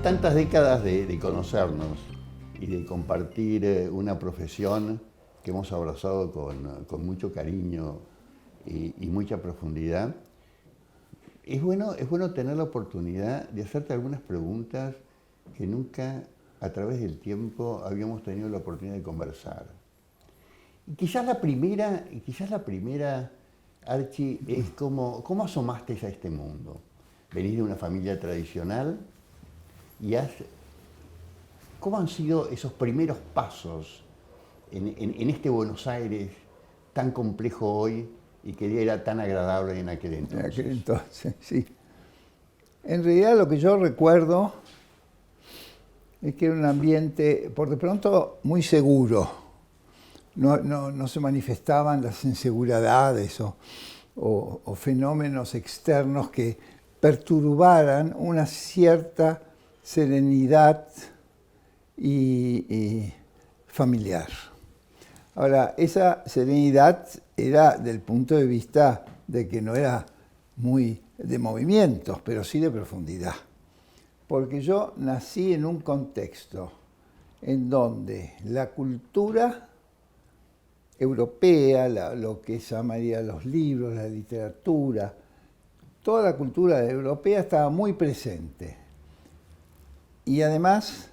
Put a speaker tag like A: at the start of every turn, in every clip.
A: tantas décadas de conocernos y de compartir una profesión que hemos abrazado con mucho cariño y mucha profundidad, es bueno tener la oportunidad de hacerte algunas preguntas que nunca a través del tiempo habíamos tenido la oportunidad de conversar. Y quizás la primera, Archi, es ¿cómo asomaste a este mundo? Venís de una familia tradicional y ¿cómo han sido esos primeros pasos en este Buenos Aires tan complejo hoy y que era tan agradable en aquel entonces?
B: En aquel entonces, sí. En realidad lo que yo recuerdo es que era un ambiente, por de pronto, muy seguro. No se manifestaban las inseguridades o fenómenos externos que perturbaran una cierta serenidad y familiar. Ahora, esa serenidad era del punto de vista de que no era muy de movimientos, pero sí de profundidad. Porque yo nací en un contexto en donde la cultura europea, lo que se llamaría los libros, la literatura, toda la cultura europea estaba muy presente. Y además,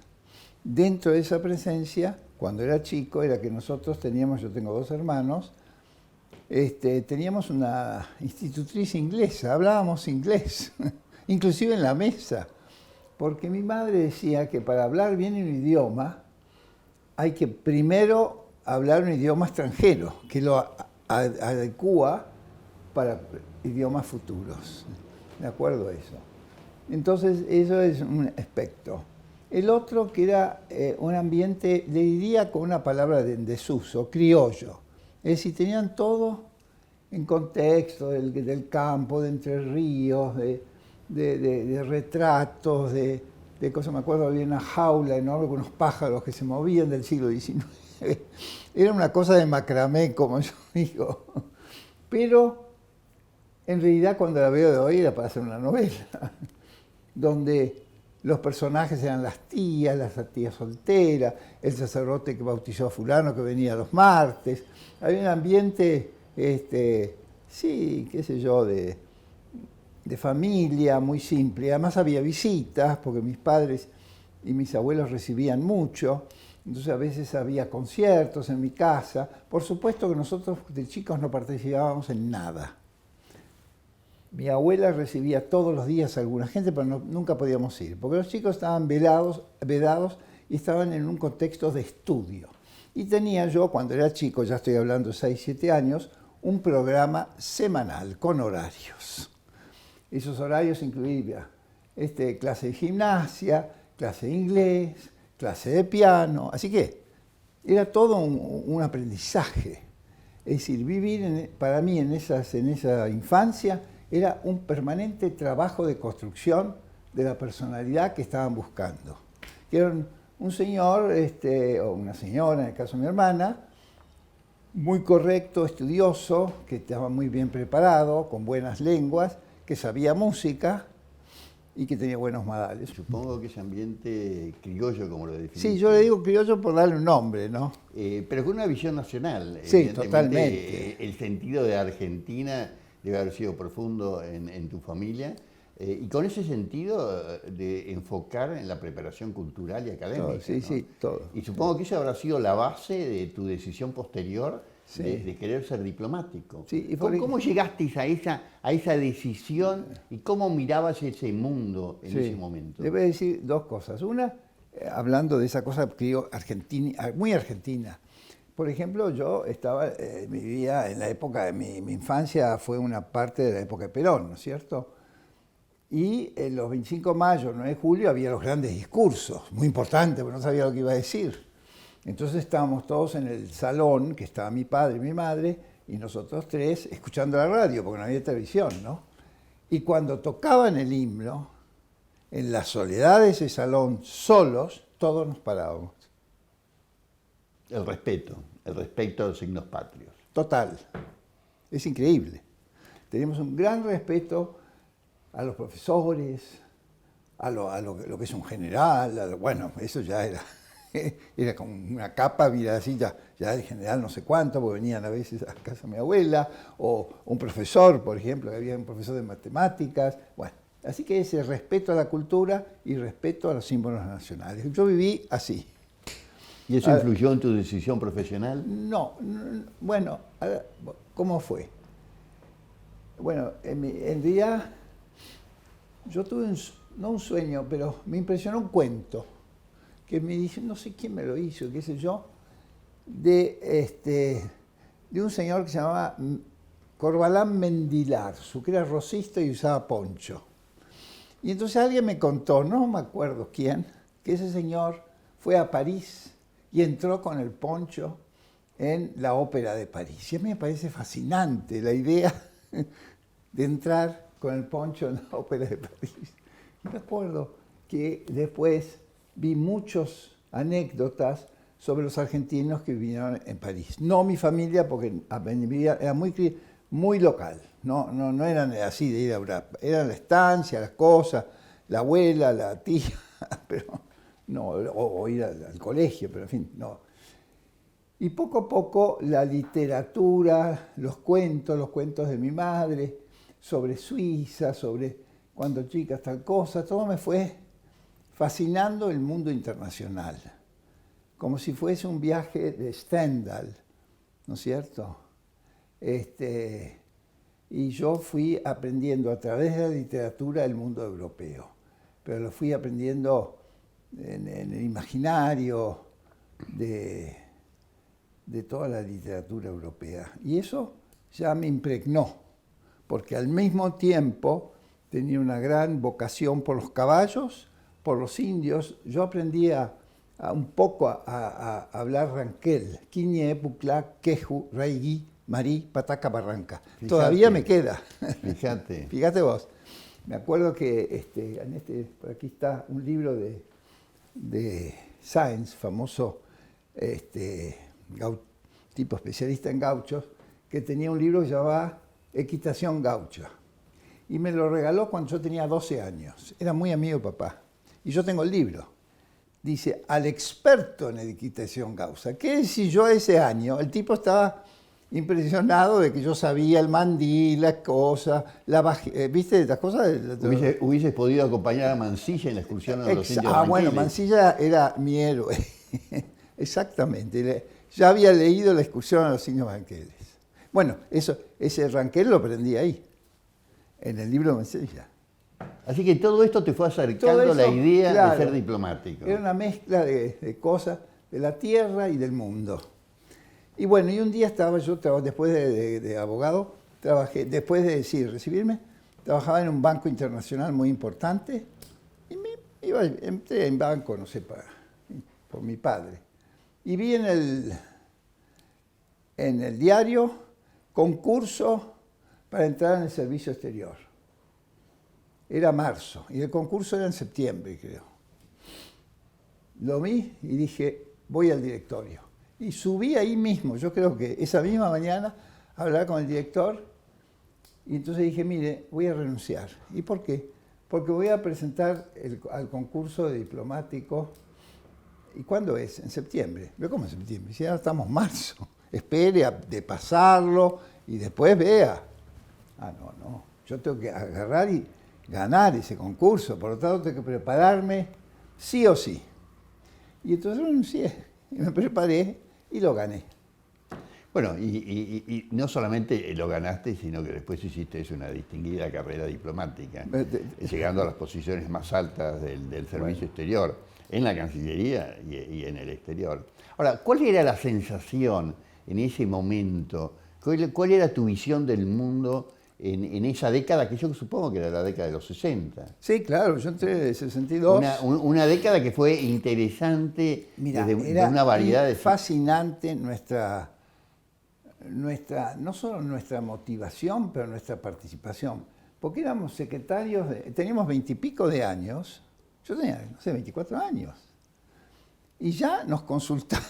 B: dentro de esa presencia, cuando era chico, era que nosotros teníamos, yo tengo 2 hermanos, teníamos una institutriz inglesa, hablábamos inglés, inclusive en la mesa, porque mi madre decía que para hablar bien un idioma hay que primero hablar un idioma extranjero, que lo adecúa para idiomas futuros. ¿De acuerdo a eso? Entonces, eso es un aspecto. El otro que era un ambiente, le diría con una palabra de desuso, criollo. Es decir, tenían todo en contexto del campo, de Entre Ríos, de retratos, de cosas. Me acuerdo, había una jaula enorme con unos pájaros que se movían del siglo XIX. Era una cosa de macramé, como yo digo. Pero, en realidad, cuando la veo de hoy, era para hacer una novela, donde los personajes eran las tías solteras, el sacerdote que bautizó a fulano que venía los martes. Había un ambiente, sí, qué sé yo, de familia muy simple. Además había visitas, porque mis padres y mis abuelos recibían mucho. Entonces a veces había conciertos en mi casa. Por supuesto que nosotros de chicos no participábamos en nada. Mi abuela recibía todos los días a alguna gente, pero nunca podíamos ir, porque los chicos estaban vedados y estaban en un contexto de estudio. Y tenía yo, cuando era chico, ya estoy hablando de 6, 7 años, un programa semanal con horarios. Esos horarios incluían clase de gimnasia, clase de inglés, clase de piano, así que era todo un aprendizaje. Es decir, vivir para mí en esa infancia era un permanente trabajo de construcción de la personalidad que estaban buscando. Que era un señor, o una señora, en el caso de mi hermana, muy correcto, estudioso, que estaba muy bien preparado, con buenas lenguas, que sabía música y que tenía buenos modales.
A: Supongo que ese ambiente criollo, como lo definiste.
B: Sí, yo le digo criollo por darle un nombre, ¿no?
A: Pero con una visión nacional.
B: Sí, totalmente.
A: El sentido de Argentina debe haber sido profundo en tu familia. Y con ese sentido de enfocar en la preparación cultural y académica.
B: Todo, sí,
A: ¿no?
B: sí, todo.
A: Y supongo que esa habrá sido la base de tu decisión posterior
B: sí.
A: de querer ser diplomático.
B: Sí, y
A: ¿Cómo llegasteis a esa decisión y cómo mirabas ese mundo en ese momento?
B: Le voy a decir 2 cosas. Una, hablando de esa cosa muy argentina. Por ejemplo, yo vivía en la época de mi infancia, fue una parte de la época de Perón, ¿no es cierto? Y en los 25 de mayo, 9 de julio, había los grandes discursos, muy importantes, porque no sabía lo que iba a decir. Entonces estábamos todos en el salón, que estaba mi padre y mi madre, y nosotros 3 escuchando la radio, porque no había televisión, ¿no? Y cuando tocaban el himno, en la soledad de ese salón, solos, todos nos parábamos.
A: El respeto a los signos patrios.
B: Total. Es increíble. Tenemos un gran respeto a los profesores, lo que es un general, bueno, eso ya era, era como una capa, mira, así ya el general no sé cuánto, porque venían a veces a casa de mi abuela, o un profesor, por ejemplo, que había un profesor de matemáticas, bueno, así que ese respeto a la cultura y respeto a los símbolos nacionales. Yo viví así.
A: ¿Y eso influyó en tu decisión profesional?
B: No, bueno, ¿cómo fue? Bueno, en realidad yo tuve no un sueño, pero me impresionó un cuento que me dice, no sé quién me lo hizo, qué sé yo, de un señor que se llamaba Corbalán Mendilarzu, que era rosista y usaba poncho. Y entonces alguien me contó, no me acuerdo quién, que ese señor fue a París y entró con el poncho en la Ópera de París. Y a mí me parece fascinante la idea de entrar con el poncho en la Ópera de París. Y me acuerdo que después vi muchas anécdotas sobre los argentinos que vinieron en París. No mi familia, porque era muy local. No eran así de ir a Europa. Eran la estancia, las cosas, la abuela, la tía, pero no, o ir al colegio, pero en fin, no. Y poco a poco la literatura, los cuentos de mi madre, sobre Suiza, sobre cuando chicas tal cosa, todo me fue fascinando el mundo internacional, como si fuese un viaje de Stendhal, ¿no es cierto? Y yo fui aprendiendo a través de la literatura el mundo europeo, pero lo fui aprendiendo en el imaginario de toda la literatura europea. Y eso ya me impregnó, porque al mismo tiempo tenía una gran vocación por los caballos, por los indios. Yo aprendí un poco a hablar ranquel. Quiñe, Puclá, Queju, Raigui, Marí, Pataca, Barranca. Fíjate, todavía me queda.
A: Fíjate.
B: Fíjate vos. Me acuerdo que por aquí está un libro de Sáenz, famoso tipo especialista en gauchos, que tenía un libro que se llamaba Equitación Gaucha. Y me lo regaló cuando yo tenía 12 años. Era muy amigo de papá. Y yo tengo el libro. Dice, al experto en equitación gaucha. ¿Qué si yo ese año? El tipo estaba impresionado de que yo sabía el mandí, las cosas, ¿viste? Las cosas.
A: ¿Hubieses podido acompañar a Mansilla en la excursión a los indios ranqueles?
B: Bueno, Mansilla era mi héroe. Exactamente. Ya había leído la excursión a los indios ranqueles. Bueno, ese ranquel lo aprendí ahí, en el libro de Mansilla.
A: Así que todo esto te fue acercando la idea, claro, de ser diplomático.
B: Era una mezcla de cosas de la tierra y del mundo. Y bueno, y un día estaba yo, después de abogado, después de recibirme, trabajaba en un banco internacional muy importante y entré en banco, no sé, por mi padre. Y vi en el diario concurso para entrar en el servicio exterior. Era marzo y el concurso era en septiembre, creo. Lo vi y dije, voy al directorio. Y subí ahí mismo, yo creo que esa misma mañana, a hablar con el director. Y entonces dije, mire, voy a renunciar. ¿Y por qué? Porque voy a presentar al concurso de diplomático. ¿Y cuándo es? En septiembre. ¿Pero cómo en septiembre? Si ya estamos en marzo. Espere de pasarlo y después vea. No. Yo tengo que agarrar y ganar ese concurso. Por lo tanto, tengo que prepararme sí o sí. Y entonces renuncié. Y me preparé y lo gané.
A: Bueno, y no solamente lo ganaste, sino que después hiciste una distinguida carrera diplomática, llegando a las posiciones más altas del servicio exterior, en la Cancillería y en el exterior. Ahora, ¿cuál era la sensación en ese momento? ¿Cuál era tu visión del mundo en esa década, que yo supongo que era la década de los 60?
B: Sí, claro, yo entré en el 62.
A: Una década que fue interesante.
B: Mira,
A: de
B: era
A: una variedad de...
B: fascinante no solo nuestra motivación, pero nuestra participación. Porque éramos secretarios, teníamos 20 y pico de años, yo tenía, no sé, 24 años. Y ya nos consultaban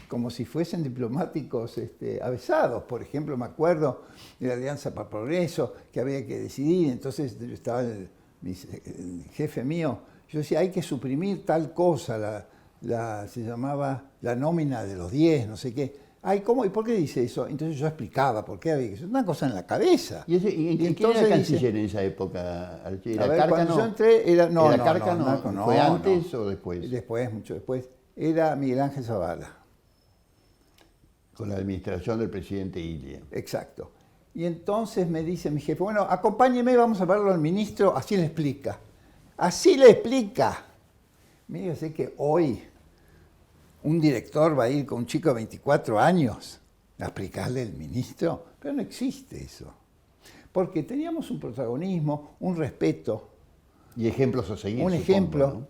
B: como si fuesen diplomáticos avesados. Por ejemplo, me acuerdo de la Alianza para el Progreso, que había que decidir, entonces yo estaba en el jefe mío, yo decía, hay que suprimir tal cosa, se llamaba la nómina de los 10, no sé qué. Ay, ¿cómo? ¿Y por qué dice eso? Entonces yo explicaba por qué había que hacer una cosa en la cabeza.
A: ¿Y quién era canciller en esa época? ¿Era
B: Cárcano? Cuando yo entré,
A: Cárcano? ¿Fue antes o después?
B: Después, mucho después. Era Miguel Ángel Zavala.
A: Con la administración del presidente Ille.
B: Exacto. Y entonces me dice mi jefe, bueno, acompáñeme, vamos a verlo al ministro, así le explica. Así le explica. Mire, sé que hoy un director va a ir con un chico de 24 años a explicarle al ministro, pero no existe eso. Porque teníamos un protagonismo, un respeto.
A: Y ejemplos a seguir.
B: Un ejemplo. ¿No?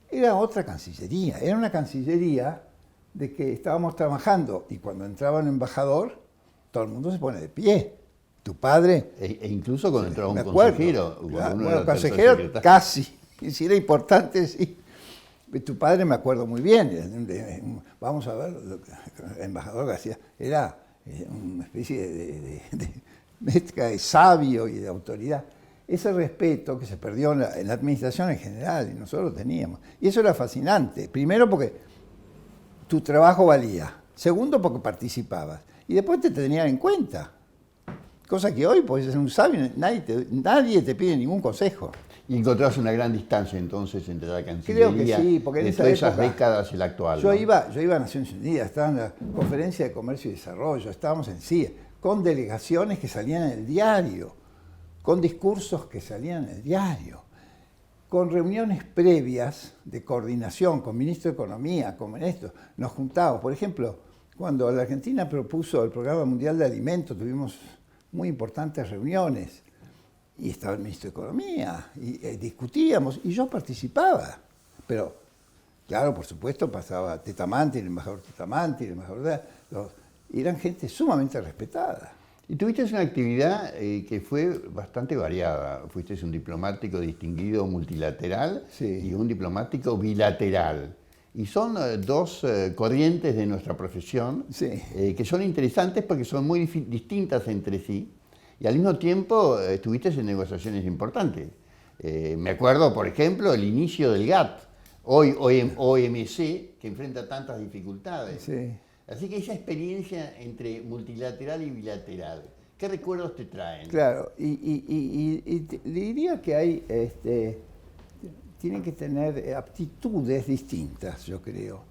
B: Era otra cancillería, era una cancillería de que estábamos trabajando y cuando entraba un embajador, todo el mundo se pone de pie. Tu padre...
A: E incluso cuando entraba un consejero.
B: Bueno, consejero casi, si era importante, sí. Tu padre me acuerdo muy bien, vamos a ver, el embajador García era una especie de mezcla de sabio y de autoridad. Ese respeto que se perdió en la administración en general, y nosotros lo teníamos. Y eso era fascinante. Primero porque tu trabajo valía. Segundo porque participabas. Y después te tenían en cuenta. Cosa que hoy, pues, es un sabio, nadie te pide ningún consejo.
A: Y encontrás una gran distancia entonces entre la Cancillería.
B: Creo que sí, porque en
A: de todas esas décadas y la actual.
B: Yo iba a Naciones Unidas, estaba en la Conferencia de Comercio y Desarrollo, estábamos en CIE, con delegaciones que salían en el diario, con discursos que salían en el diario, con reuniones previas de coordinación con ministro de Economía, con esto. Nos juntábamos, por ejemplo, cuando la Argentina propuso el Programa Mundial de Alimentos, tuvimos muy importantes reuniones. Y estaba el ministro de Economía, y discutíamos, y yo participaba. Pero, claro, por supuesto, pasaba Tetamanti, el embajador Tetamanti, el embajador... eran gente sumamente respetada.
A: Y tuviste una actividad que fue bastante variada. Fuiste un diplomático distinguido multilateral y un diplomático bilateral. Y son dos corrientes de nuestra profesión que son interesantes porque son muy distintas entre sí. Y al mismo tiempo estuviste en negociaciones importantes. Me acuerdo, por ejemplo, el inicio del GATT, hoy OMC, que enfrenta tantas dificultades.
B: Sí.
A: Así que esa experiencia entre multilateral y bilateral, ¿qué recuerdos te traen?
B: Claro, y diría que hay, tienen que tener aptitudes distintas, yo creo.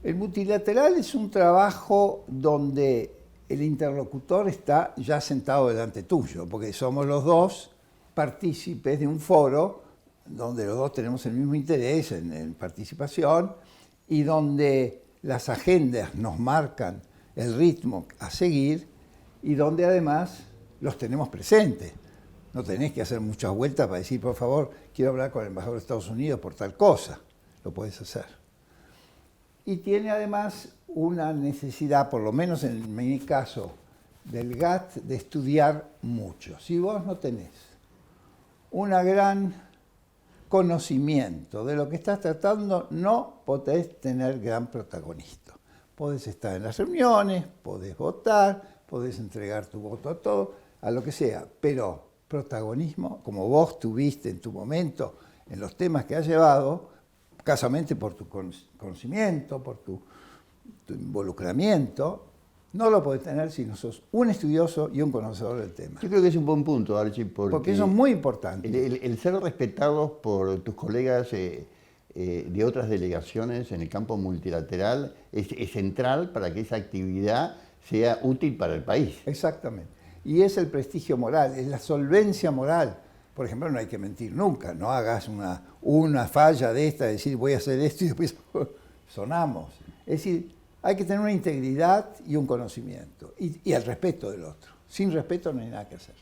B: El multilateral es un trabajo donde el interlocutor está ya sentado delante tuyo, porque somos los dos partícipes de un foro donde los dos tenemos el mismo interés en participación y donde las agendas nos marcan el ritmo a seguir y donde además los tenemos presentes. No tenés que hacer muchas vueltas para decir, por favor, quiero hablar con el embajador de Estados Unidos por tal cosa. Lo podés hacer. Y tiene además una necesidad, por lo menos en mi caso, del GATT, de estudiar mucho. Si vos no tenés un gran conocimiento de lo que estás tratando, no podés tener gran protagonismo. Podés estar en las reuniones, podés votar, podés entregar tu voto a todo, a lo que sea, pero protagonismo, como vos tuviste en tu momento, en los temas que has llevado, escasamente por tu conocimiento, por tu involucramiento, no lo podés tener si no sos un estudioso y un conocedor del tema.
A: Yo creo que es un buen punto, Archie,
B: porque eso es muy importante.
A: El ser respetados por tus colegas de otras delegaciones en el campo multilateral es central para que esa actividad sea útil para el país.
B: Exactamente. Y es el prestigio moral, es la solvencia moral. Por ejemplo, no hay que mentir nunca, no hagas una falla de esta, de decir voy a hacer esto y después sonamos. Es decir, hay que tener una integridad y un conocimiento y el respeto del otro. Sin respeto no hay nada que hacer.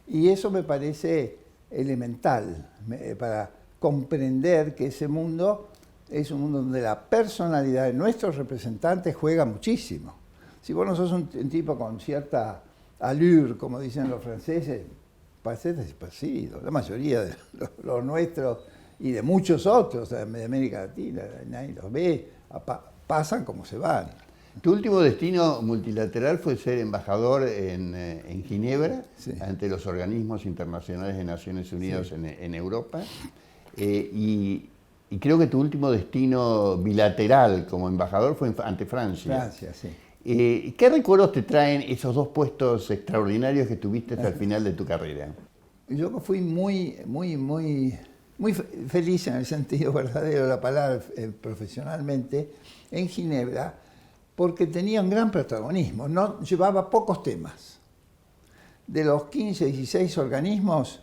B: Y eso me parece elemental para comprender que ese mundo es un mundo donde la personalidad de nuestros representantes juega muchísimo. Si vos no sos un tipo con cierta allure, como dicen los franceses, pasés despercibido. La mayoría de los nuestros y de muchos otros de América Latina, nadie los ve, pasan como se van.
A: Tu último destino multilateral fue ser embajador en Ginebra,
B: Sí.
A: ante los organismos internacionales de Naciones Unidas
B: Sí.
A: en Europa. Y creo que tu último destino bilateral como embajador fue ante Francia.
B: Francia, sí.
A: ¿Qué recuerdos te traen esos dos puestos extraordinarios que tuviste hasta el final de tu carrera?
B: Yo fui muy feliz en el sentido verdadero de la palabra, profesionalmente, en Ginebra, porque tenía un gran protagonismo. No, llevaba pocos temas. De los 15, 16 organismos,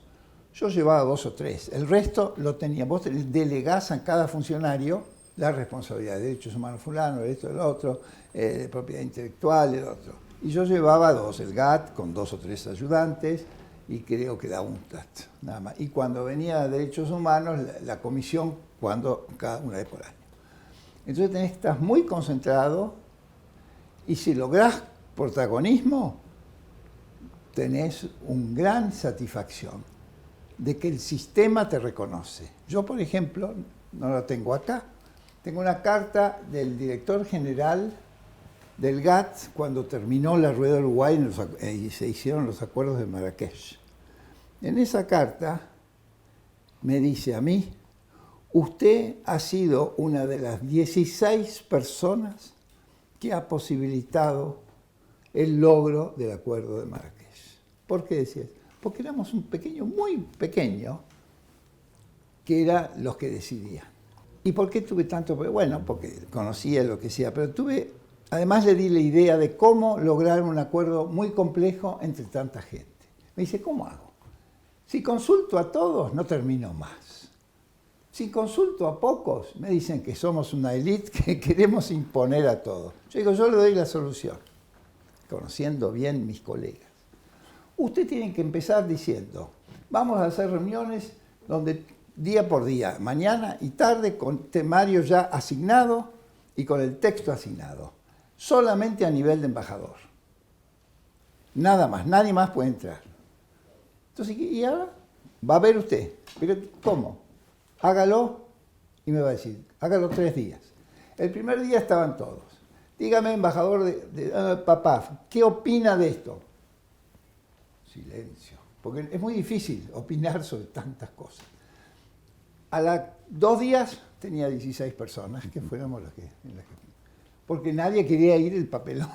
B: yo llevaba 2 o 3. El resto lo tenía. Vos delegás a cada funcionario la responsabilidad de derechos humanos fulano, de esto, del otro, de propiedad intelectual, del otro. Y yo llevaba 2, el GATT con 2 o 3 ayudantes, y creo que da un TAT, nada más. Y cuando venía Derechos Humanos, la comisión, cada una vez por año. Entonces tenés que estar muy concentrado, y si lográs protagonismo, tenés una gran satisfacción de que el sistema te reconoce. Yo, por ejemplo, no lo tengo acá, tengo una carta del director general del GATT cuando terminó la Rueda de Uruguay y se hicieron los acuerdos de Marrakech. En esa carta me dice a mí: usted ha sido una de las 16 personas que ha posibilitado el logro del acuerdo de Marrakech. ¿Por qué decías? Porque éramos un pequeño, muy pequeño, que eran los que decidían. ¿Y por qué tuve tanto? Bueno, porque conocía lo que sea, pero además le di la idea de cómo lograr un acuerdo muy complejo entre tanta gente. Me dice, ¿cómo hago? Si consulto a todos, no termino más. Si consulto a pocos, me dicen que somos una élite que queremos imponer a todos. Yo digo, yo le doy la solución, conociendo bien mis colegas. Usted tiene que empezar diciendo, vamos a hacer reuniones donde día por día, mañana y tarde, con temario ya asignado y con el texto asignado. Solamente a nivel de embajador. Nada más, nadie más puede entrar. Entonces, ¿y ahora? Va a ver usted. Pero, ¿cómo? Hágalo y me va a decir, hágalo 3 días. El primer día estaban todos. Dígame, embajador papá, ¿qué opina de esto? Silencio. Porque es muy difícil opinar sobre tantas cosas. A los 2 días tenía 16 personas, que fuéramos las que... Porque nadie quería ir el papelón.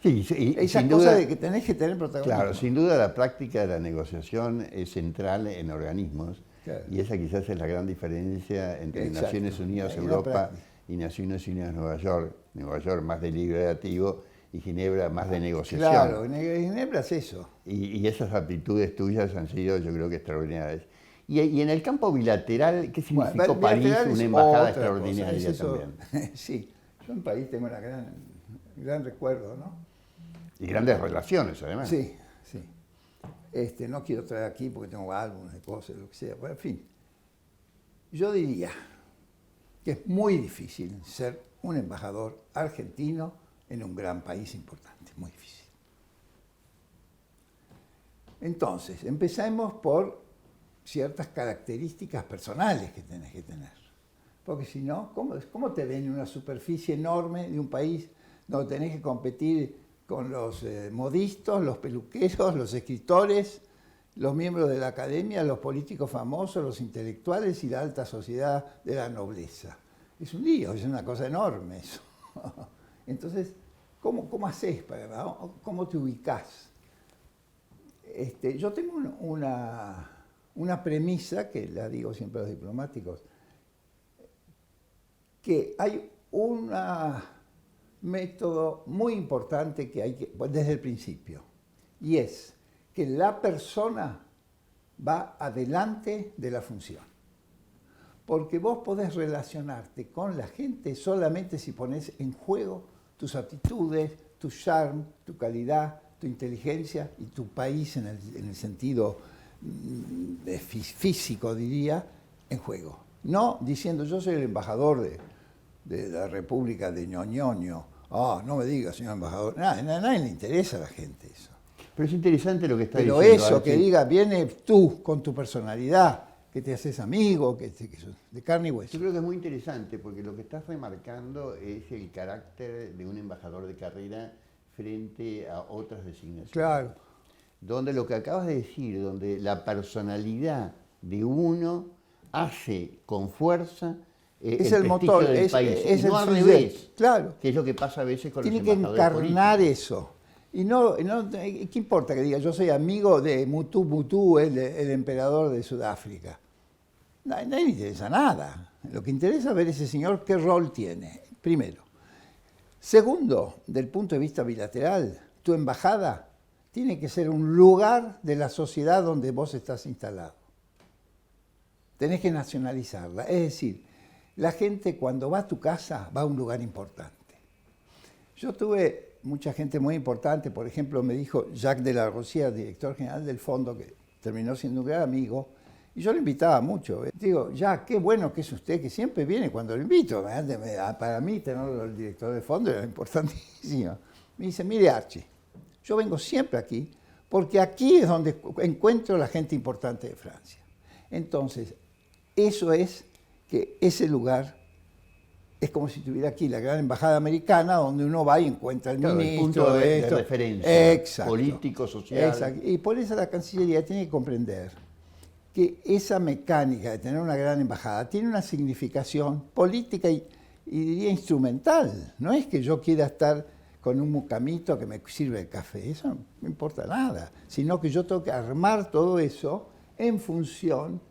A: Sí,
B: esa cosa de que tenés que tener protagonismo.
A: Claro, sin duda la práctica de la negociación es central en organismos, claro. Y esa quizás es la gran diferencia entre Exacto. Naciones Unidas Europa y Naciones Unidas Nueva York. Nueva York más deliberativo y Ginebra más de negociación.
B: Claro, Ginebra es eso.
A: Y esas aptitudes tuyas han sido, yo creo que extraordinarias. Y en el campo bilateral, ¿qué significó París una embajada extraordinaria también?
B: Sí, yo en París tengo un gran recuerdo, ¿no?
A: Y grandes relaciones, además.
B: Sí, sí. No quiero traer aquí porque tengo álbumes de cosas, lo que sea. Bueno, en fin, yo diría que es muy difícil ser un embajador argentino en un gran país importante, muy difícil. Entonces, empecemos por ciertas características personales que tenés que tener. Porque si no, ¿cómo te ven en una superficie enorme de un país donde tenés que competir con los modistas, los peluqueros, los escritores, los miembros de la academia, los políticos famosos, los intelectuales y la alta sociedad de la nobleza? Es un lío, es una cosa enorme eso. Entonces, ¿cómo haces? ¿Cómo te ubicás? Yo tengo una premisa, que la digo siempre a los diplomáticos, que hay un método muy importante que hay desde el principio, y es que la persona va adelante de la función. Porque vos podés relacionarte con la gente solamente si pones en juego tus aptitudes, tu charme, tu calidad, tu inteligencia y tu país en el sentido físico, diría, en juego. No diciendo, yo soy el embajador de la República de Ñoñoño. No me diga, señor embajador. Nadie le interesa a la gente eso.
A: Pero es interesante lo que está
B: diciendo.
A: Pero
B: eso, que diga, viene tú con tu personalidad, que te haces amigo, que sos de carne y hueso.
A: Yo creo que es muy interesante porque lo que estás remarcando es el carácter de un embajador de carrera frente a otras designaciones.
B: Claro.
A: Donde lo que acabas de decir, donde la personalidad de uno hace con fuerza
B: es
A: el
B: el motor,
A: del
B: es,
A: país.
B: es
A: y no
B: el
A: al
B: sujet,
A: revés,
B: claro.
A: que es lo que pasa a veces con
B: Tiene
A: los
B: que
A: embajadores
B: encarnar
A: políticos.
B: eso. Y no, ¿qué importa que diga yo soy amigo de Mobutu, el emperador de Sudáfrica? Nadie le interesa nada. Lo que interesa es ver ese señor qué rol tiene, primero. Segundo, del punto de vista bilateral, tu embajada tiene que ser un lugar de la sociedad donde vos estás instalado. Tenés que nacionalizarla. Es decir, la gente cuando va a tu casa va a un lugar importante. Yo tuve mucha gente muy importante, por ejemplo, me dijo Jacques de la Rosière, director general del fondo, que terminó siendo un gran amigo, y yo lo invitaba mucho. Digo, Jacques, qué bueno que es usted, que siempre viene cuando lo invito. Para mí tenerlo el director del fondo era importantísimo. Me dice, mire Archie, yo vengo siempre aquí, porque aquí es donde encuentro la gente importante de Francia. Entonces, eso es que ese lugar es como si tuviera aquí la gran embajada americana, donde uno va y encuentra al ministro.
A: El punto de referencia,
B: exacto,
A: político, social.
B: Exacto. Y por eso la Cancillería tiene que comprender que esa mecánica de tener una gran embajada tiene una significación política y diría instrumental. No es que yo quiera estar con un mucamito que me sirve el café, eso no me importa nada, sino que yo tengo que armar todo eso en función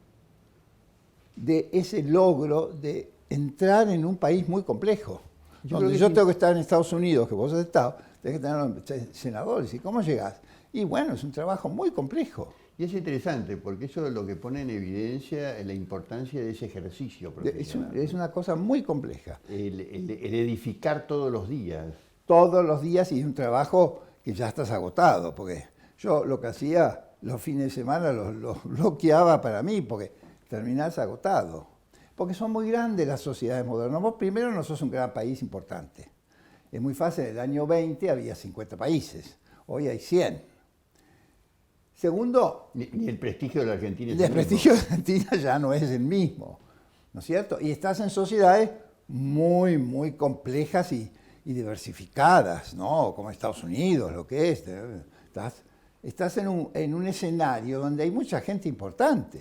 B: de ese logro de entrar en un país muy complejo. Donde yo tengo que estar en Estados Unidos, que vos has estado, tenés que tener senadores. ¿Y cómo llegás? Y bueno, es un trabajo muy complejo.
A: Y es interesante, porque eso es lo que pone en evidencia la importancia de ese ejercicio profesional.
B: Es una cosa muy compleja.
A: El edificar todos los días.
B: Todos los días, y es un trabajo que ya estás agotado, porque yo lo que hacía los fines de semana los bloqueaba para mí, porque terminás agotado. Porque son muy grandes las sociedades modernas. Vos primero no sos un gran país importante. Es muy fácil, en el año 20 había 50 países, hoy hay 100. Segundo,
A: Ni el prestigio de la Argentina es
B: el prestigio de Argentina ya no es el mismo, ¿no es cierto? Y estás en sociedades muy, muy complejas y diversificadas, ¿no? Como Estados Unidos, lo que es. Estás en un escenario donde hay mucha gente importante.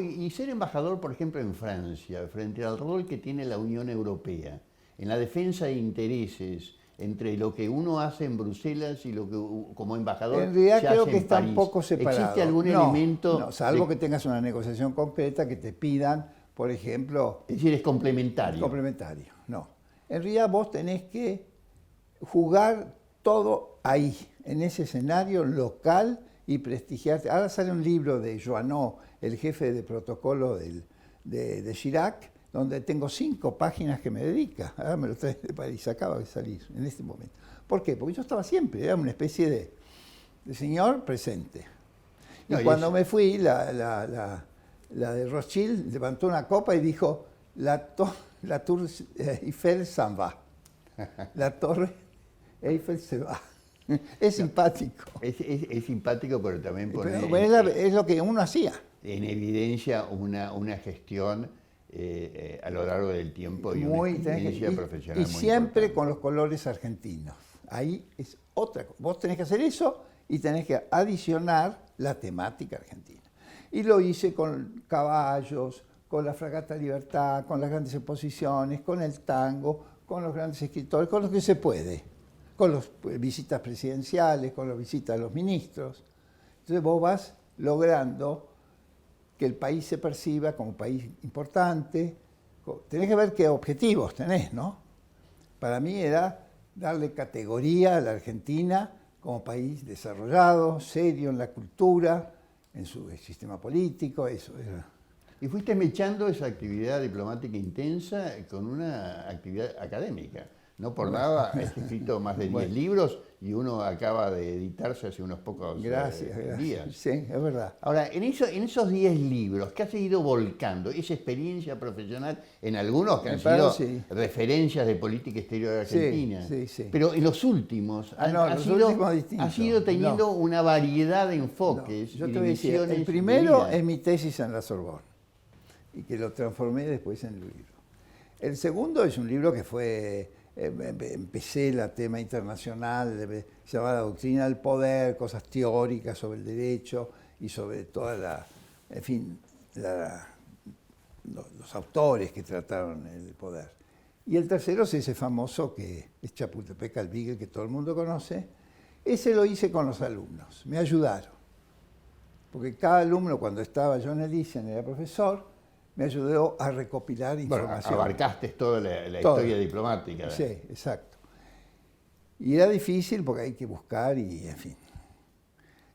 A: Y ser embajador, por ejemplo, en Francia, frente al rol que tiene la Unión Europea, en la defensa de intereses entre lo que uno hace en Bruselas y lo que como embajador
B: en realidad
A: se
B: creo
A: hace
B: que
A: en
B: está
A: París.
B: un poco separado.
A: ¿Existe algún elemento?
B: No, salvo que tengas una negociación concreta que te pidan, por ejemplo...
A: Es decir, es complementario.
B: Complementario, no. En realidad vos tenés que jugar todo ahí, en ese escenario local y prestigiarte. Ahora sale un libro de Joanot, el jefe de protocolo de Chirac, donde tengo 5 páginas que me dedica. Ahora me lo trae de París, acaba de salir en este momento. ¿Por qué? Porque yo estaba siempre, era una especie de señor presente. Y cuando me fui, la de Rothschild levantó una copa y dijo, la Tour Eiffel s'en va. La Torre Eiffel se va. Es simpático.
A: Es simpático, pero también pone
B: es lo que uno hacía.
A: En evidencia una gestión a lo largo del tiempo y una experiencia profesional
B: y
A: muy
B: siempre
A: importante.
B: con los colores argentinos. Ahí es otra cosa. Vos tenés que hacer eso y tenés que adicionar la temática argentina. Y lo hice con caballos, con la Fragata Libertad, con las grandes exposiciones, con el tango, con los grandes escritores, con lo que se puede, con las visitas presidenciales, con las visitas de los ministros. Entonces vos vas logrando que el país se perciba como país importante. Tenés que ver qué objetivos tenés, ¿no? Para mí era darle categoría a la Argentina como país desarrollado, serio en la cultura, en su sistema político, eso era.
A: Y fuiste mechando esa actividad diplomática intensa con una actividad académica. No por nada, has escrito más de 10 libros y uno acaba de editarse hace unos pocos días.
B: Sí, es verdad.
A: Ahora, en esos 10 libros, ¿qué has ido volcando? Esa experiencia profesional, en algunos que han sido referencias de política exterior argentina.
B: Sí.
A: Pero en los últimos, has ido teniendo una variedad de enfoques.
B: Yo
A: y
B: te voy a decir,
A: divisiones
B: el primero
A: de vida.
B: es mi tesis en la Sorbonne. y que lo transformé después en libro. El segundo es un libro que fue, empecé el tema internacional, se llama La doctrina del poder, cosas teóricas sobre el derecho y sobre toda la, en fin, los autores que trataron el poder. Y el tercero es ese famoso que es Chapultepec al Beagle, que todo el mundo conoce. Ese lo hice con los alumnos, me ayudaron. Porque cada alumno, cuando estaba yo en el Elysian, era profesor, me ayudó a recopilar información.
A: Bueno, abarcaste toda la historia diplomática.
B: Sí, exacto. Y era difícil porque hay que buscar y, en fin.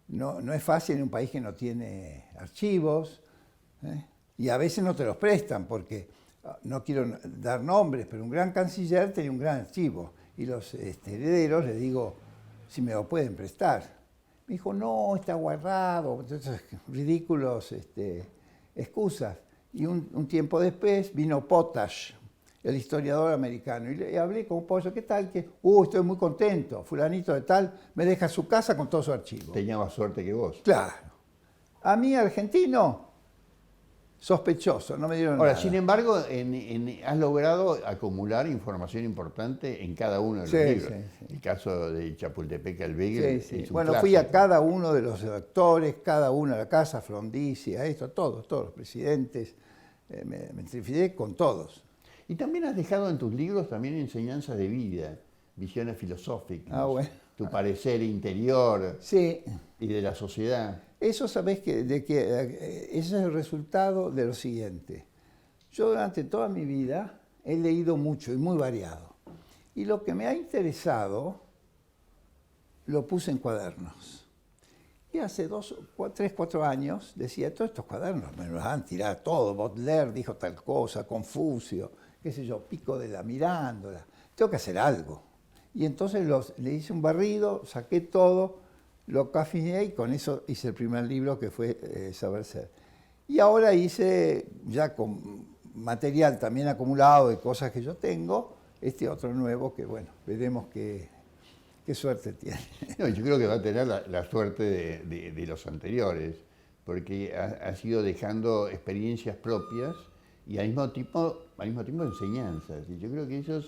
B: No es fácil en un país que no tiene archivos, ¿eh? Y a veces no te los prestan porque, no quiero dar nombres, pero un gran canciller tenía un gran archivo y los herederos les digo si me lo pueden prestar. Me dijo, no, está guardado, entonces ridículos excusas. Y un tiempo después vino Potash, el historiador americano, y le hablé con Pollo, ¿qué tal? Estoy muy contento, fulanito de tal, me deja su casa con todo su archivo.
A: Tenía más suerte que vos.
B: Claro. A mí, argentino, sospechoso, no me dieron
A: Ahora,
B: nada.
A: sin embargo, has logrado acumular información importante en cada uno de los libros.
B: Sí.
A: El caso de Chapultepec al Beagle es un
B: Bueno,
A: clásico.
B: fui a cada uno de los actores, cada uno a la casa, Frondizi, a esto, todos los presidentes, me entrevisté con todos.
A: Y también has dejado en tus libros también enseñanzas de vida, visiones filosóficas,
B: Bueno.
A: tu parecer interior
B: Sí.
A: y de la sociedad.
B: Eso sabés que ese es el resultado de lo siguiente. Yo durante toda mi vida he leído mucho y muy variado. Y lo que me ha interesado lo puse en cuadernos. Y hace 3, 4 años decía, todos estos cuadernos me los van a tirar todo. Baudelaire dijo tal cosa, Confucio, qué sé yo, Pico de la Mirándola. Tengo que hacer algo. Y entonces le hice un barrido, saqué todo, lo cafeé y con eso hice el primer libro que fue Saber Ser. Y ahora hice, ya con material también acumulado de cosas que yo tengo, este otro nuevo que, bueno, veremos qué suerte tiene.
A: No, yo creo que va a tener la suerte de los anteriores, porque has ido dejando experiencias propias y al mismo tiempo enseñanzas. Y yo creo que eso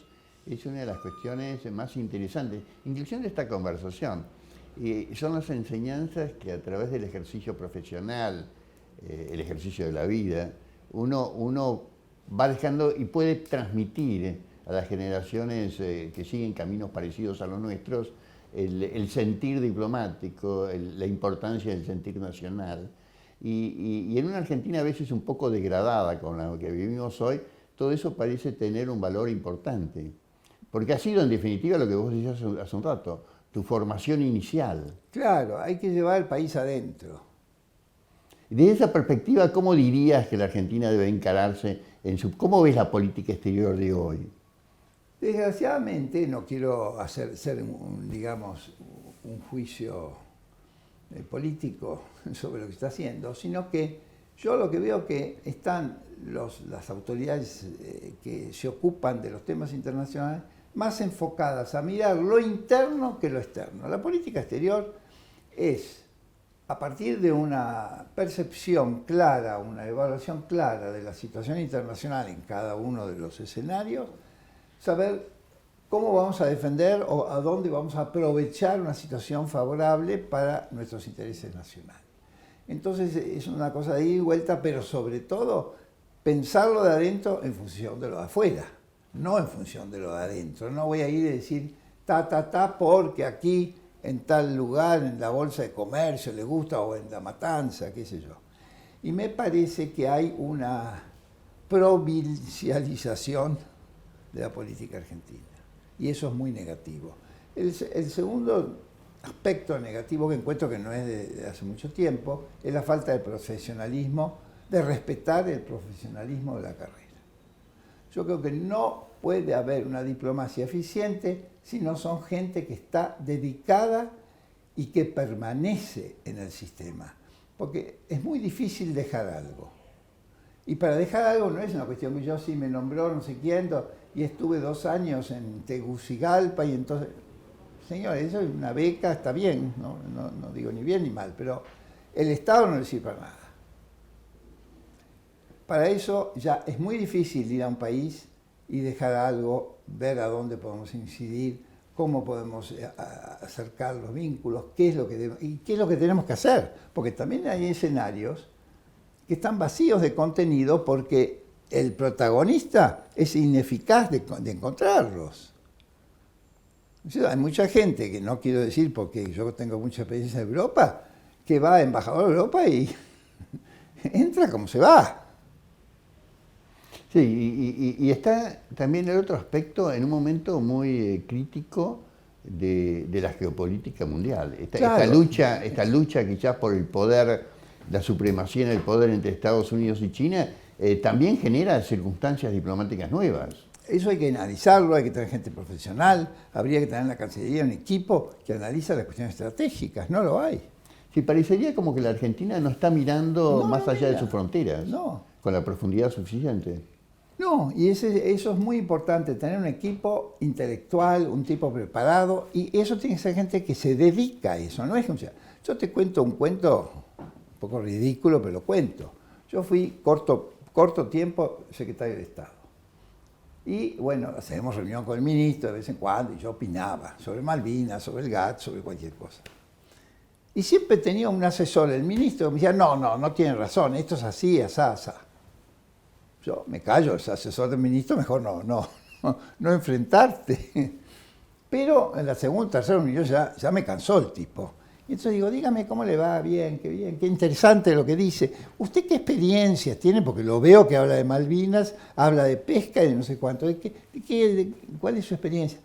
A: es una de las cuestiones más interesantes, inclusive de esta conversación. Son las enseñanzas que a través del ejercicio profesional, el ejercicio de la vida, uno va dejando y puede transmitir a las generaciones que siguen caminos parecidos a los nuestros el sentir diplomático, la importancia del sentir nacional. Y en una Argentina a veces un poco degradada con lo que vivimos hoy, todo eso parece tener un valor importante. Porque ha sido en definitiva lo que vos decías hace un rato, tu formación inicial.
B: Claro, hay que llevar el país adentro.
A: Desde esa perspectiva, ¿cómo dirías que la Argentina debe encararse cómo ves la política exterior de hoy?
B: Desgraciadamente, no quiero ser digamos, un juicio político sobre lo que está haciendo, sino que yo lo que veo que están las autoridades que se ocupan de los temas internacionales más enfocadas a mirar lo interno que lo externo. La política exterior es, a partir de una percepción clara, una evaluación clara de la situación internacional en cada uno de los escenarios, saber cómo vamos a defender o a dónde vamos a aprovechar una situación favorable para nuestros intereses nacionales. Entonces es una cosa de ida y vuelta, pero sobre todo pensarlo de adentro en función de lo de afuera, no en función de lo de adentro. No voy a ir y decir porque aquí en tal lugar, en la Bolsa de Comercio le gusta o en La Matanza, qué sé yo. Y me parece que hay una provincialización de la política argentina. Y eso es muy negativo. El segundo aspecto negativo que encuentro, que no es de hace mucho tiempo, es la falta de profesionalismo, de respetar el profesionalismo de la carrera. Yo creo que no puede haber una diplomacia eficiente si no son gente que está dedicada y que permanece en el sistema. Porque es muy difícil dejar algo. Y para dejar algo no es una cuestión que yo sí me nombró no sé quién, y estuve 2 años en Tegucigalpa y entonces, señores, eso es una beca, está bien, no digo ni bien ni mal, pero el Estado no le sirve para nada. para eso ya es muy difícil ir a un país y dejar algo, ver a dónde podemos incidir, cómo podemos acercar los vínculos, qué es lo que tenemos que hacer. Porque también hay escenarios que están vacíos de contenido porque el protagonista es ineficaz de encontrarlos. Hay mucha gente, que no quiero decir porque yo tengo mucha experiencia en Europa, que va a embajador de Europa y entra como se va.
A: Sí, y está también el otro aspecto en un momento muy crítico de la geopolítica mundial.
B: Claro.
A: Esta lucha quizás por el poder, la supremacía en el poder entre Estados Unidos y China, también genera circunstancias diplomáticas nuevas.
B: Eso hay que analizarlo, hay que tener gente profesional, habría que tener en la Cancillería un equipo que analiza las cuestiones estratégicas, no lo hay.
A: Sí, parecería como que la Argentina no está mirando más allá de sus fronteras, con la profundidad suficiente.
B: No, y eso es muy importante, tener un equipo intelectual, un tipo preparado, y eso tiene que ser gente que se dedica a eso, no es que yo te cuento un cuento un poco ridículo, pero lo cuento. Yo fui corto tiempo secretario de Estado. Y bueno, hacemos reunión con el ministro de vez en cuando, y yo opinaba sobre Malvinas, sobre el GATT, sobre cualquier cosa. Y siempre tenía un asesor, el ministro, que me decía, no tiene razón, esto es así, asá, asá. Yo me callo, es asesor del ministro, mejor no enfrentarte. Pero en la segunda, tercera reunión ya me cansó el tipo. Y entonces digo, dígame cómo le va, bien, qué interesante lo que dice. ¿Usted qué experiencias tiene? Porque lo veo que habla de Malvinas, habla de pesca y de no sé cuánto. ¿Cuál es su experiencia?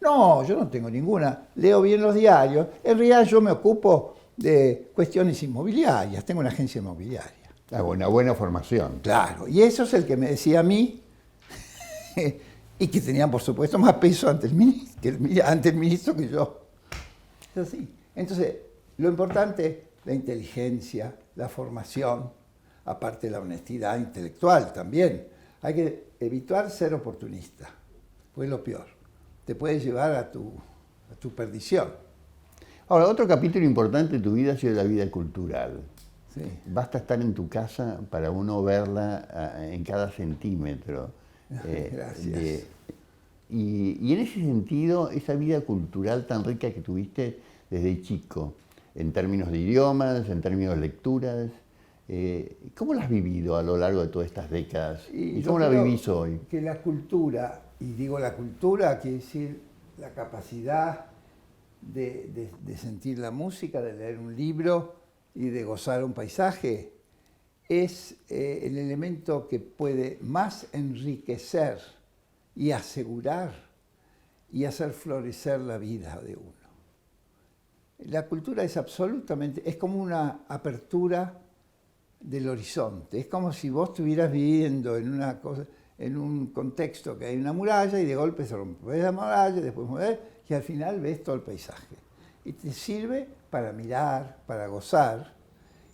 B: No, yo no tengo ninguna. Leo bien los diarios. En realidad yo me ocupo de cuestiones inmobiliarias, tengo una agencia inmobiliaria.
A: Una buena formación.
B: Claro, y eso es el que me decía a mí, y que tenían por supuesto más peso ante el ministro que yo. Es así. Entonces, lo importante, la inteligencia, la formación, aparte de la honestidad intelectual también. Hay que evitar ser oportunista, pues es lo peor. Te puede llevar a tu perdición.
A: Ahora, otro capítulo importante de tu vida ha sido la vida cultural.
B: Sí.
A: Basta estar en tu casa para uno verla en cada centímetro.
B: Gracias.
A: Y en ese sentido, esa vida cultural tan rica que tuviste desde chico, en términos de idiomas, en términos de lecturas, ¿cómo la has vivido a lo largo de todas estas décadas? ¿Y cómo la vivís hoy?
B: Que la cultura, y digo la cultura, quiere decir la capacidad de sentir la música, de leer un libro y de gozar un paisaje, es el elemento que puede más enriquecer y asegurar y hacer florecer la vida de uno. La cultura es absolutamente, es como una apertura del horizonte, es como si vos estuvieras viviendo en un contexto que hay una muralla y de golpe se rompe la muralla, después y al final ves todo el paisaje. Y te sirve para mirar, para gozar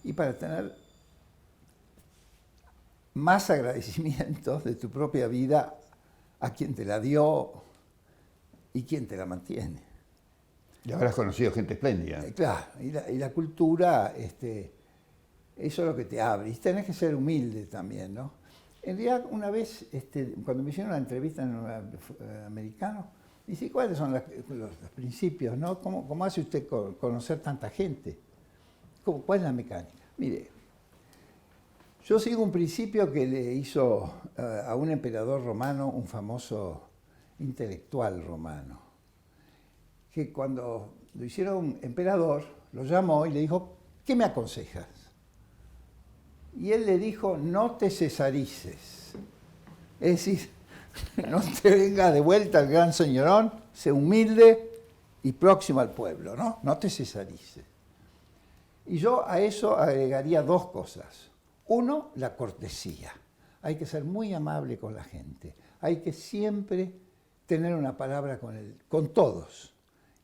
B: y para tener más agradecimientos de tu propia vida a quien te la dio y quien te la mantiene.
A: Y habrás conocido gente espléndida.
B: Claro, y la cultura, eso es lo que te abre. Y tenés que ser humilde también, ¿no? En realidad, una vez, cuando me hicieron una entrevista en un americano, me dice, ¿cuáles son los principios, no? ¿Cómo hace usted conocer tanta gente? ¿Cuál es la mecánica? Mire, yo sigo un principio que le hizo a un emperador romano, un famoso intelectual romano, que cuando lo hicieron emperador, lo llamó y le dijo, ¿qué me aconsejas? Y él le dijo, no te cesarices. Es decir, no te venga de vuelta el gran señorón, sé humilde y próximo al pueblo, ¿no? No te cesarices. Y yo a eso agregaría dos cosas. Uno, la cortesía. Hay que ser muy amable con la gente. Hay que siempre tener una palabra con todos.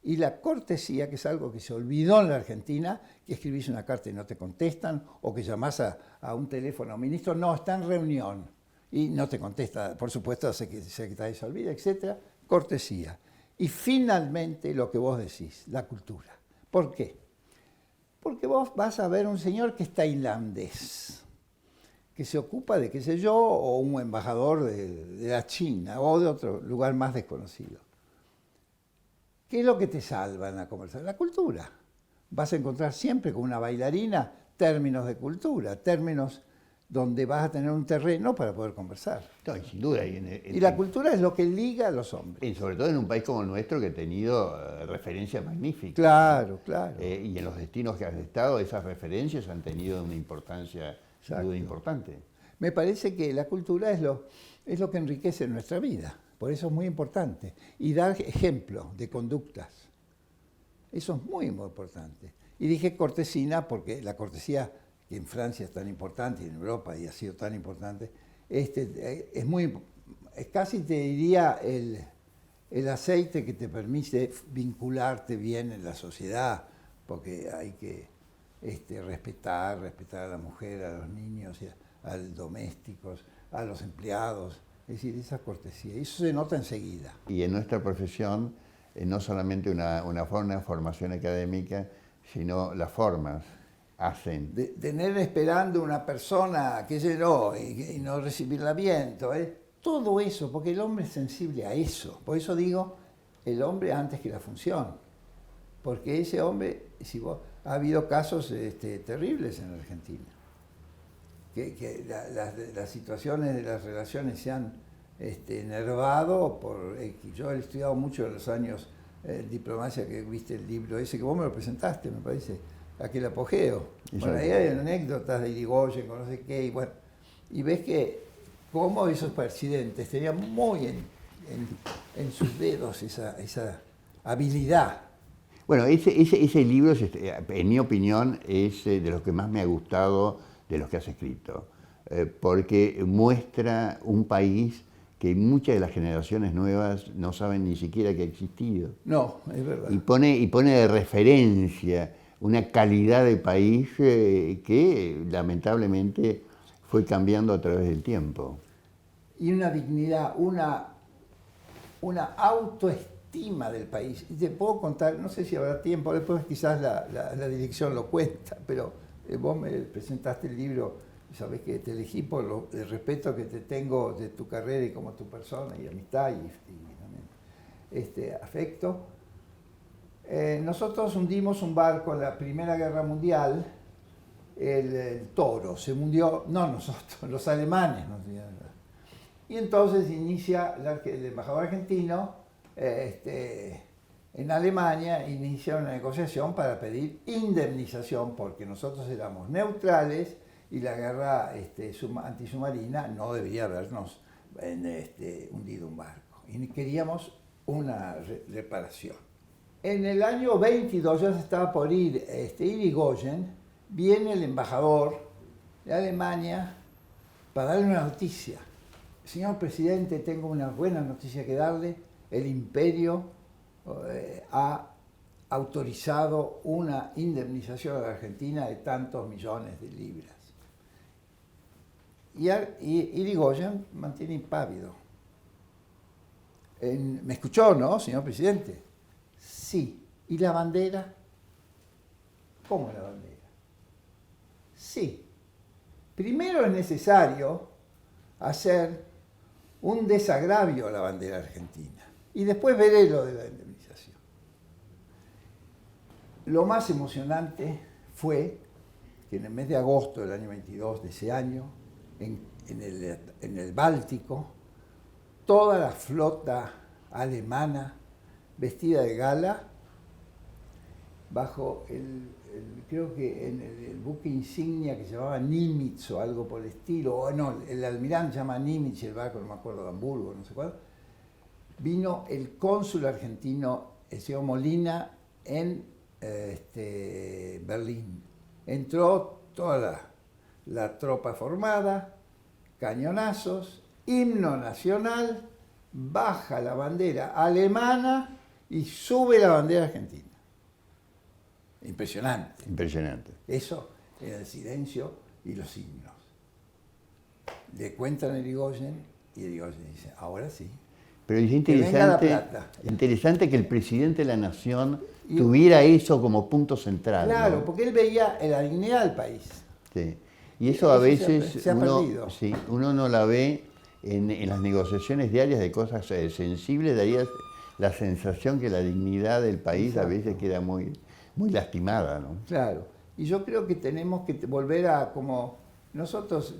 B: Y la cortesía, que es algo que se olvidó en la Argentina, que escribís una carta y no te contestan, o que llamás a un teléfono a un ministro, no, está en reunión, y no te contesta, por supuesto, secretario se olvida, etc. Cortesía. Y finalmente, lo que vos decís, la cultura. ¿Por qué? Porque vos vas a ver un señor que es tailandés, que se ocupa de, qué sé yo, o un embajador de la China o de otro lugar más desconocido. ¿Qué es lo que te salva en la conversación? La cultura. Vas a encontrar siempre con una bailarina términos de cultura, términos donde vas a tener un terreno para poder conversar.
A: No, y sin duda.
B: Y la cultura es lo que liga a los hombres.
A: Y sobre todo en un país como el nuestro que ha tenido referencias magníficas.
B: Claro, claro.
A: Y en los destinos que has estado, esas referencias han tenido una importancia sin duda importante.
B: Me parece que la cultura es lo que enriquece nuestra vida. Por eso es muy importante. Y dar ejemplo de conductas. Eso es muy, muy importante. Y dije cortesina porque la cortesía, que en Francia es tan importante y en Europa y ha sido tan importante, es muy, casi te diría el aceite que te permite vincularte bien en la sociedad, porque hay que respetar a la mujer, a los niños, a los domésticos, a los empleados. Es decir, esa cortesía. Eso se nota enseguida.
A: Y en nuestra profesión, no solamente una formación académica, sino las formas hacen.
B: De tener esperando una persona, qué sé yo, y no recibirla bien, todo eso, porque el hombre es sensible a eso. Por eso digo, el hombre antes que la función. Porque ese hombre, ha habido casos terribles en Argentina. Que las situaciones de las relaciones se han enervado por X. Yo he estudiado mucho en los años diplomacia, que viste el libro ese, que vos me lo presentaste, me parece, aquel apogeo. Bueno, ahí hay anécdotas de Irigoyen, con no sé qué, y ves que cómo esos presidentes tenían muy en sus dedos esa habilidad.
A: Bueno, ese libro, en mi opinión, es de los que más me ha gustado de los que has escrito, porque muestra un país que muchas de las generaciones nuevas no saben ni siquiera que ha existido.
B: No, es verdad.
A: Y pone de referencia una calidad de país que lamentablemente fue cambiando a través del tiempo.
B: Y una dignidad, una autoestima del país. Y te puedo contar, no sé si habrá tiempo, después quizás la dirección lo cuenta, pero vos me presentaste el libro, sabés que te elegí por el respeto que te tengo de tu carrera y como tu persona, y amistad y también afecto. Nosotros hundimos un barco en la Primera Guerra Mundial, el Toro, se hundió, no nosotros, los alemanes nos hundieron. Y entonces inicia el embajador argentino en Alemania, inicia una negociación para pedir indemnización, porque nosotros éramos neutrales y la guerra antisubmarina no debía habernos hundido un barco. Y queríamos una reparación. En el año 22 ya se estaba por ir Irigoyen, viene el embajador de Alemania para darle una noticia. Señor presidente, tengo una buena noticia que darle. El imperio ha autorizado una indemnización a la Argentina de tantos millones de libras. Y Irigoyen mantiene impávido. ¿Me escuchó, no, señor presidente? Sí. ¿Y la bandera? ¿Cómo la bandera? Sí. Primero es necesario hacer un desagravio a la bandera argentina y después veré lo de la indemnización. Lo más emocionante fue que en el mes de agosto del año 22 de ese año, en el Báltico, toda la flota alemana vestida de gala, bajo creo que en el buque insignia que se llamaba Nimitz o algo por el estilo, o no, el almirante se llama Nimitz y el barco, no me acuerdo, de Hamburgo, no sé cuál, vino el cónsul argentino, el señor Molina, en Berlín. Entró toda la tropa formada, cañonazos, himno nacional, baja la bandera alemana y sube la bandera argentina. Impresionante.
A: Impresionante.
B: Eso era el silencio y los himnos. Le cuentan a Irigoyen y Irigoyen dice, ahora sí.
A: Pero es
B: interesante
A: que el presidente de la nación tuviera eso como punto central.
B: Claro,
A: ¿no?
B: porque él veía la dignidad del país.
A: Sí. Y eso a
B: Eso
A: veces
B: se ha
A: uno,
B: perdido.
A: sí, uno no la ve en las negociaciones diarias de cosas sensibles, daría la sensación que la dignidad del país a veces
B: Exacto.
A: queda muy, muy lastimada, ¿no?
B: Claro. Y yo creo que tenemos que volver a como nosotros,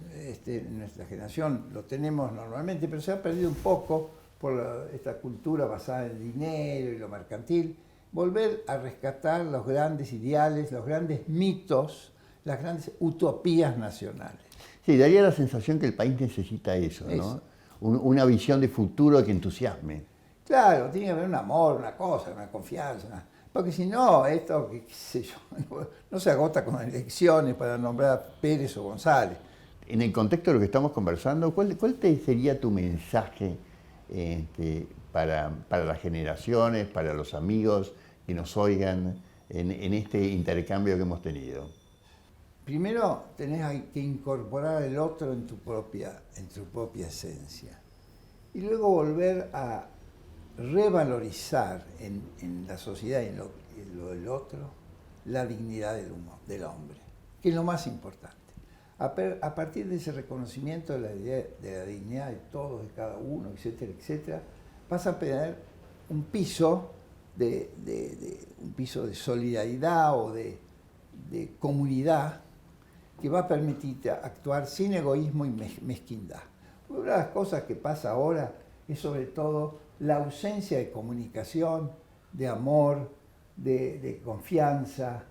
B: nuestra generación lo tenemos normalmente, pero se ha perdido un poco por esta cultura basada en el dinero y lo mercantil, volver a rescatar los grandes ideales, los grandes mitos, las grandes utopías nacionales.
A: Sí, daría la sensación que el país necesita eso, ¿no?
B: Eso.
A: Una visión de futuro que entusiasme.
B: Claro, tiene que haber un amor, una cosa, una confianza. Porque si no, esto, qué sé yo, no se agota con elecciones para nombrar a Pérez o González.
A: En el contexto de lo que estamos conversando, ¿cuál sería tu mensaje para las generaciones, para los amigos que nos oigan en este intercambio que hemos tenido?
B: Primero tenés que incorporar al otro en tu propia esencia. Y luego volver a revalorizar en la sociedad y en lo del otro la dignidad del hombre, que es lo más importante. A partir de ese reconocimiento de la dignidad de todos, de cada uno, etcétera, etcétera, vas a tener un piso un piso de solidaridad o de comunidad que va a permitirte actuar sin egoísmo y mezquindad. Una de las cosas que pasa ahora es sobre todo la ausencia de comunicación, de amor, de confianza,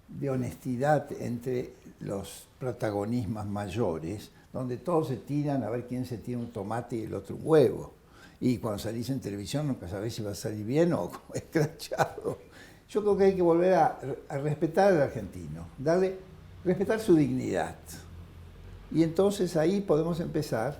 B: de honestidad entre los protagonismos mayores, donde todos se tiran a ver quién se tira un tomate y el otro un huevo. Y cuando salís en televisión nunca sabés si va a salir bien o escrachado. Yo creo que hay que volver a respetar al argentino, respetar su dignidad. Y entonces ahí podemos empezar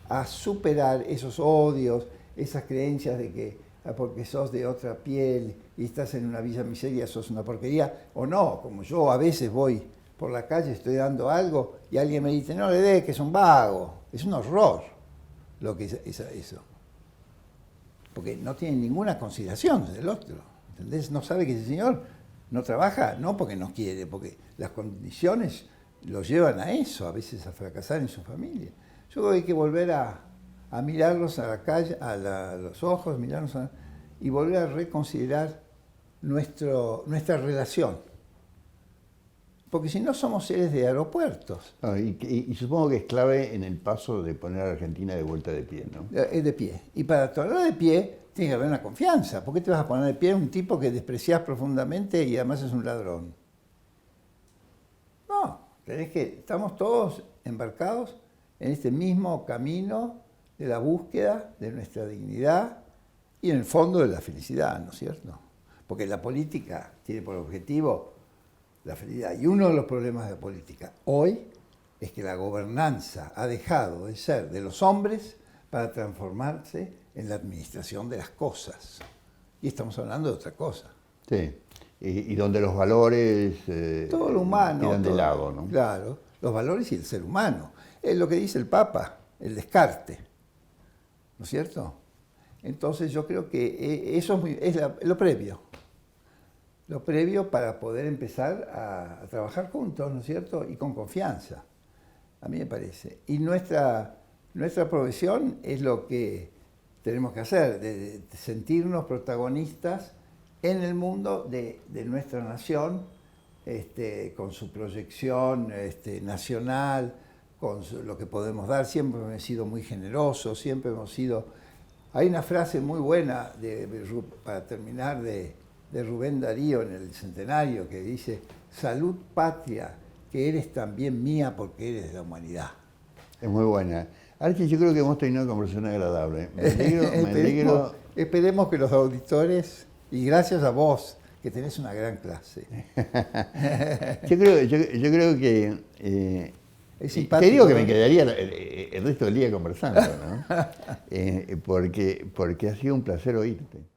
B: a superar esos odios, esas creencias de que porque sos de otra piel y estás en una villa miseria sos una porquería, o no, como yo a veces voy por la calle, estoy dando algo y alguien me dice, no le dé, que es un vago. Es un horror lo que es eso. Porque no tiene ninguna consideración del otro, ¿entendés? No sabe que ese señor no trabaja, no porque no quiere, porque las condiciones lo llevan a eso, a veces a fracasar en su familia. Yo creo que hay que volver a mirarlos a la calle, a los ojos, y volver a reconsiderar nuestra relación. Porque si no somos seres de aeropuertos.
A: No, y supongo que es clave en el paso de poner a Argentina de vuelta de pie, ¿no?
B: Es de pie. Y para ponerlo de pie, tiene que haber una confianza. ¿Por qué te vas a poner de pie a un tipo que despreciás profundamente y además es un ladrón? No, estamos todos embarcados en este mismo camino de la búsqueda de nuestra dignidad y en el fondo de la felicidad, ¿no es cierto? Porque la política tiene por objetivo la felicidad. Y uno de los problemas de la política hoy es que la gobernanza ha dejado de ser de los hombres para transformarse en la administración de las cosas. Y estamos hablando de otra cosa.
A: Sí, y donde los valores
B: todo lo humano,
A: quedan de lado, ¿no?
B: Claro, los valores y el ser humano. Es lo que dice el Papa, el descarte, ¿no es cierto? Entonces yo creo que eso es lo previo. Lo previo para poder empezar a trabajar juntos, ¿no es cierto? Y con confianza, a mí me parece. Y nuestra profesión es lo que tenemos que hacer, de sentirnos protagonistas en el mundo de nuestra nación, con su proyección nacional, con lo que podemos dar. Siempre hemos sido muy generosos, siempre hemos sido... Hay una frase muy buena, para terminar, de Rubén Darío en el centenario, que dice, salud patria, que eres también mía porque eres de la humanidad.
A: Es muy buena. Archie, yo creo que hemos tenido una conversación agradable. Me alegro.
B: Esperemos que los auditores, y gracias a vos, que tenés una gran clase.
A: yo creo que...
B: es simpático,
A: te digo que me quedaría el resto del día conversando, ¿no? Porque ha sido un placer oírte.